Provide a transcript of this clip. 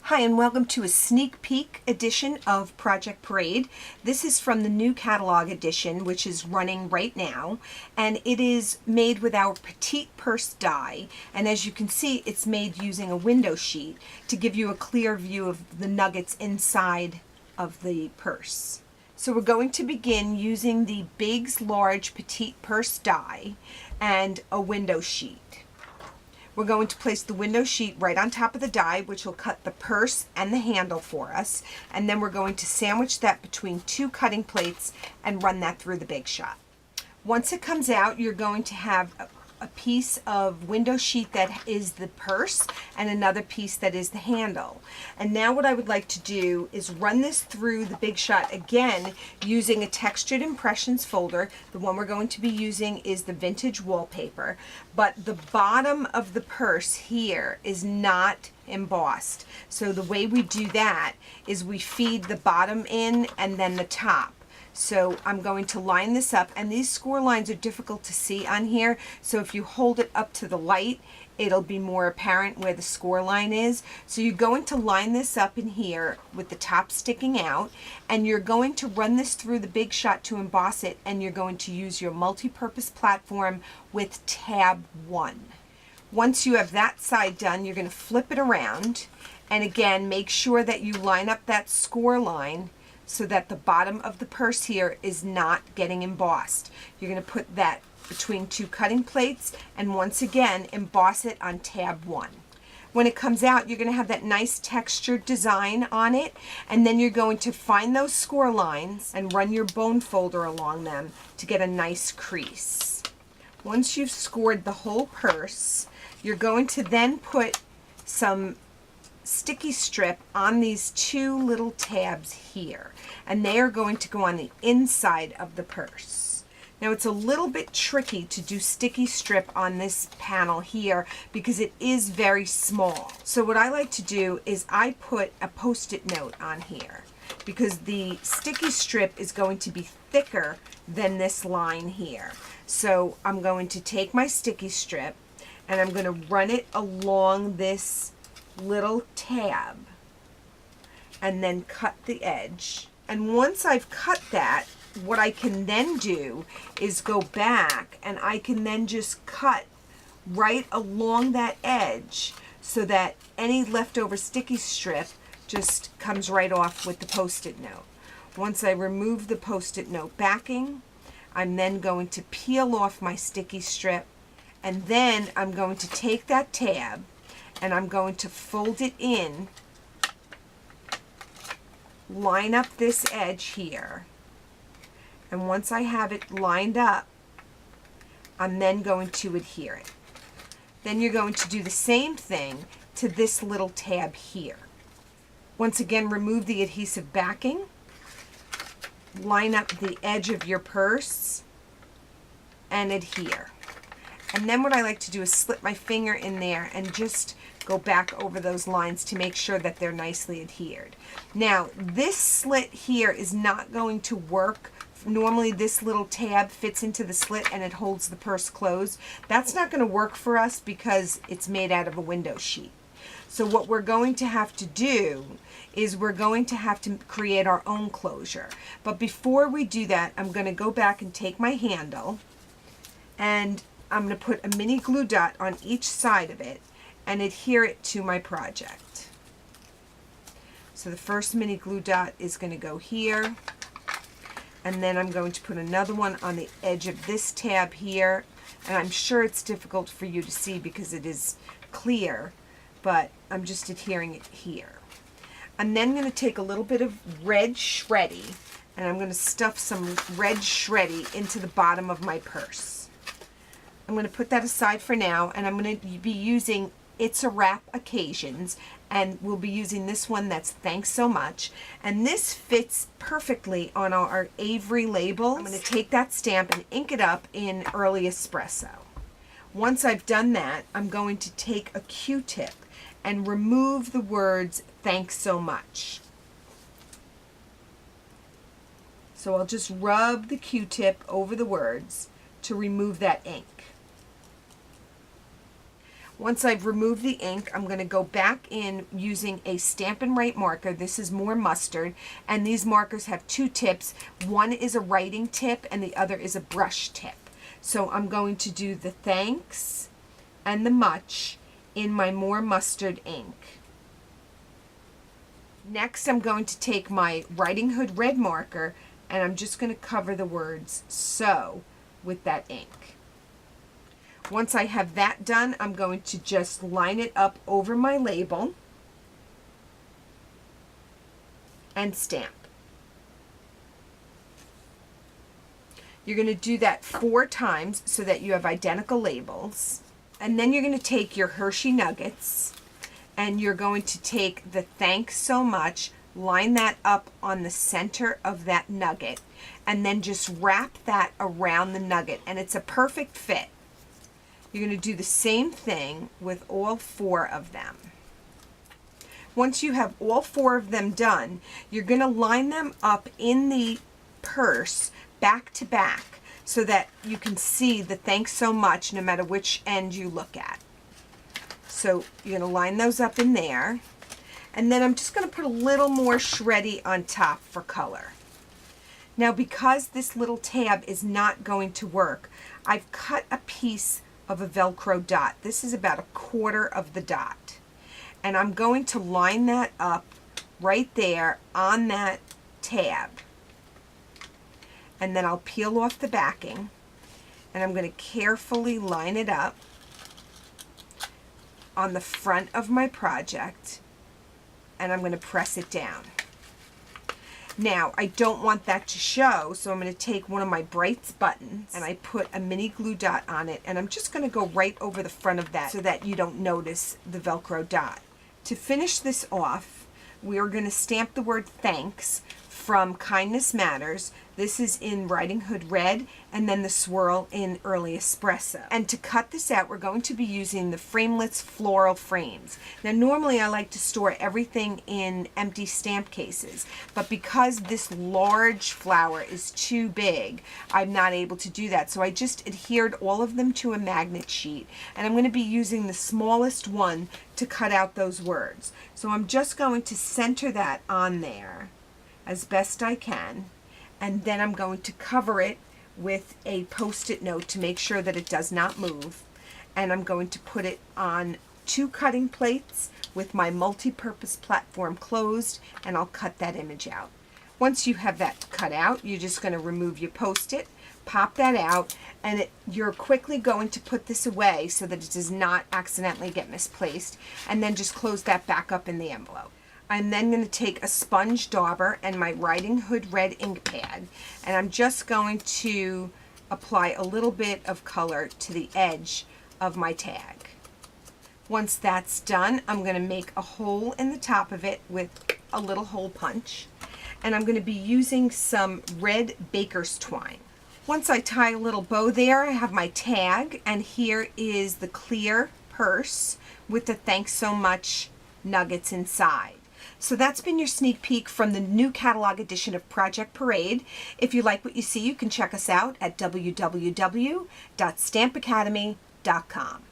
Hi, and welcome to a sneak peek edition of Project Parade. This is from the new catalog edition, which is running right now, and it is made with our Petite Purse die. And as you can see, it's made using a window sheet to give you a clear view of the nuggets inside of the purse. So we're going to begin using the Big's Large Petite Purse die and a window sheet. We're going to place the window sheet right on top of the die, which will cut the purse and the handle for us. And then we're going to sandwich that between two cutting plates and run that through the Big Shot. Once it comes out, you're going to have a piece of window sheet that is the purse and another piece that is the handle. And now what I would like to do is run this through the Big Shot again using a textured impressions folder. The one we're going to be using is the vintage wallpaper, but the bottom of the purse here is not embossed. So the way we do that is we feed the bottom in and then the top. So I'm going to line this up, and these score lines are difficult to see on here, so if you hold it up to the light, it'll be more apparent where the score line is. So you're going to line this up in here with the top sticking out, and you're going to run this through the Big Shot to emboss it, and you're going to use your multi-purpose platform with tab 1. Once you have that side done, you're going to flip it around, and again, make sure that you line up that score line so that the bottom of the purse here is not getting embossed. You're going to put that between two cutting plates and once again emboss it on tab 1. When it comes out, you're going to have that nice textured design on it, and then you're going to find those score lines and run your bone folder along them to get a nice crease. Once you've scored the whole purse, you're going to then put some sticky strip on these two little tabs here, and they are going to go on the inside of the purse. Now it's a little bit tricky to do sticky strip on this panel here because it is very small. So what I like to do is I put a post-it note on here because the sticky strip is going to be thicker than this line here. So I'm going to take my sticky strip and I'm going to run it along this little tab and then cut the edge. And once I've cut that, what I can then do is go back and I can then just cut right along that edge so that any leftover sticky strip just comes right off with the post-it note. Once I remove the post-it note backing, I'm then going to peel off my sticky strip, and then I'm going to take that tab and I'm going to fold it in, line up this edge here, and once I have it lined up, I'm then going to adhere it. Then you're going to do the same thing to this little tab here. Once again, remove the adhesive backing, line up the edge of your purse, and adhere. And then what I like to do is slip my finger in there and just go back over those lines to make sure that they're nicely adhered. Now, this slit here is not going to work. Normally this little tab fits into the slit and it holds the purse closed. That's not going to work for us because it's made out of a window sheet. So what we're going to have to do is we're going to have to create our own closure. But before we do that, I'm going to go back and take my handle, and I'm going to put a mini glue dot on each side of it and adhere it to my project. So the first mini glue dot is going to go here, and then I'm going to put another one on the edge of this tab here, and I'm sure it's difficult for you to see because it is clear, but I'm just adhering it here. I'm then going to take a little bit of red shreddy, and I'm going to stuff some red shreddy into the bottom of my purse. I'm going to put that aside for now, and I'm going to be using It's a Wrap Occasions, and we'll be using this one that's Thanks So Much, and this fits perfectly on our Avery labels. I'm going to take that stamp and ink it up in Early Espresso. Once I've done that, I'm going to take a Q-tip and remove the words Thanks So Much. So I'll just rub the Q-tip over the words to remove that ink. Once I've removed the ink, I'm going to go back in using a Stampin' Write marker. This is more mustard, and these markers have two tips. One is a writing tip and the other is a brush tip. So I'm going to do the thanks and the much in my more mustard ink. Next, I'm going to take my Writing Hood red marker and I'm just going to cover the words so with that ink. Once I have that done, I'm going to just line it up over my label and stamp. You're going to do that 4 times so that you have identical labels. And then you're going to take your Hershey Nuggets and you're going to take the thanks so much, line that up on the center of that nugget, and then just wrap that around the nugget, and it's a perfect fit. You're going to do the same thing with all 4 of them. Once you have all 4 of them done, you're going to line them up in the purse back to back so that you can see the thanks so much no matter which end you look at. So you're going to line those up in there, and then I'm just going to put a little more shreddy on top for color. Now, because this little tab is not going to work, I've cut a piece of a Velcro dot. This is about 1/4 of the dot, and I'm going to line that up right there on that tab, and then I'll peel off the backing and I'm going to carefully line it up on the front of my project, and I'm going to press it down. Now, I don't want that to show, so I'm going to take one of my Brights buttons and I put a mini glue dot on it, and I'm just going to go right over the front of that so that you don't notice the Velcro dot. To finish this off, we are going to stamp the word thanks from Kindness Matters. This is in Writing Hood red, and then the swirl in Early Espresso. And to cut this out, we're going to be using the Framelits floral frames. Now, normally I like to store everything in empty stamp cases, but because this large flower is too big, I'm not able to do that. So I just adhered all of them to a magnet sheet, and I'm going to be using the smallest one to cut out those words. So I'm just going to center that on there as best I can, and then I'm going to cover it with a Post-it note to make sure that it does not move, and I'm going to put it on 2 cutting plates with my multi-purpose platform closed, and I'll cut that image out. Once you have that cut out, you're just going to remove your Post-it, pop that out, and you're quickly going to put this away so that it does not accidentally get misplaced, and then just close that back up in the envelope. I'm then going to take a sponge dauber and my Writing Hood red ink pad, and I'm just going to apply a little bit of color to the edge of my tag. Once that's done, I'm going to make a hole in the top of it with a little hole punch, and I'm going to be using some red baker's twine. Once I tie a little bow there, I have my tag, and here is the clear purse with the thanks so much nuggets inside. So that's been your sneak peek from the new catalog edition of Project Parade. If you like what you see, you can check us out at www.stampacademy.com.